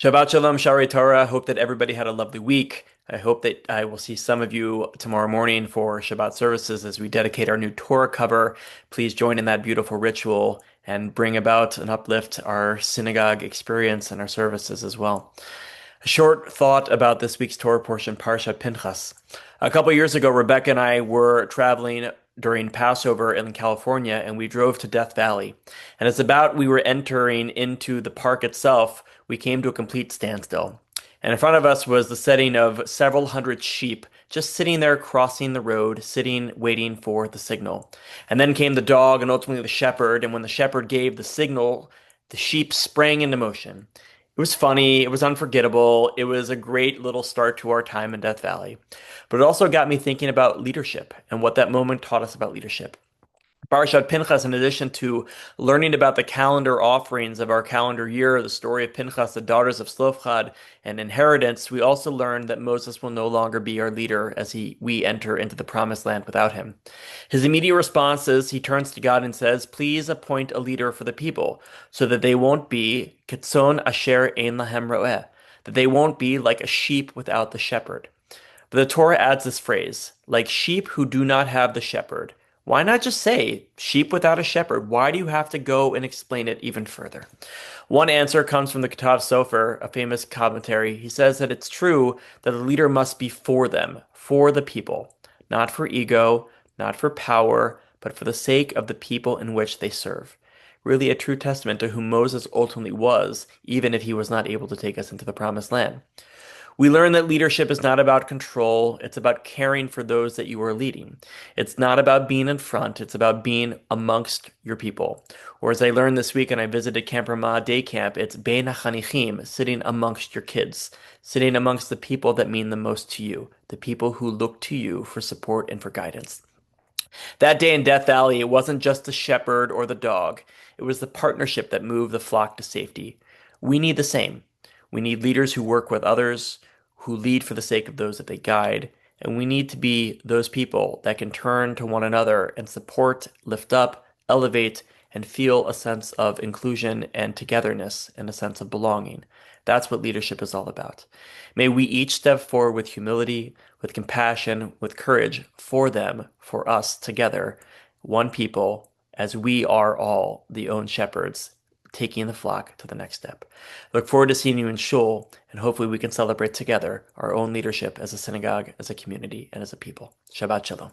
Shabbat Shalom, Shari Torah. Hope that everybody had a lovely week. I hope that I will see some of you tomorrow morning for Shabbat services as we dedicate our new Torah cover. Please join in that beautiful ritual and bring about and uplift our synagogue experience and our services as well. A short thought about this week's Torah portion, Parashat Pinchas. A couple years ago, Rebecca and I were traveling during Passover in California, and we drove to Death Valley. And as about we were entering into the park itself, we came to a complete standstill. And in front of us was the setting of several hundred sheep just sitting there crossing the road, sitting, waiting for the signal. And then came the dog and ultimately the shepherd. And when the shepherd gave the signal, the sheep sprang into motion. It was funny. It was unforgettable. It was a great little start to our time in Death Valley. But it also got me thinking about leadership and what that moment taught us about leadership. Parashat Pinchas, in addition to learning about the calendar offerings of our calendar year, the story of Pinchas, the daughters of Slofchad, and inheritance, we also learned that Moses will no longer be our leader as we enter into the promised land without him. His immediate response is he turns to God and says, "Please appoint a leader for the people, so that they won't be ketzon asher ein lahem roeh, that they won't be like a sheep without the shepherd." But the Torah adds this phrase, like sheep who do not have the shepherd. Why not just say, sheep without a shepherd? Why do you have to go and explain it even further? One answer comes from the Ketav Sofer, a famous commentary. He says that it's true that a leader must be for them, for the people, not for ego, not for power, but for the sake of the people in which they serve. Really a true testament to who Moses ultimately was, even if he was not able to take us into the promised land. We learn that leadership is not about control, it's about caring for those that you are leading. It's not about being in front, it's about being amongst your people. Or as I learned this week and I visited Camp Ramah Day Camp, it's Bein HaChanichim, sitting amongst your kids, sitting amongst the people that mean the most to you, the people who look to you for support and for guidance. That day in Death Valley, it wasn't just the shepherd or the dog, it was the partnership that moved the flock to safety. We need the same. We need leaders who work with others, who lead for the sake of those that they guide, and we need to be those people that can turn to one another and support, lift up, elevate, and feel a sense of inclusion and togetherness and a sense of belonging. That's what leadership is all about. May we each step forward with humility, with compassion, with courage for them, for us together, one people, as we are all the own shepherds taking the flock to the next step. Look forward to seeing you in Shul, and hopefully we can celebrate together our own leadership as a synagogue, as a community, and as a people. Shabbat Shalom.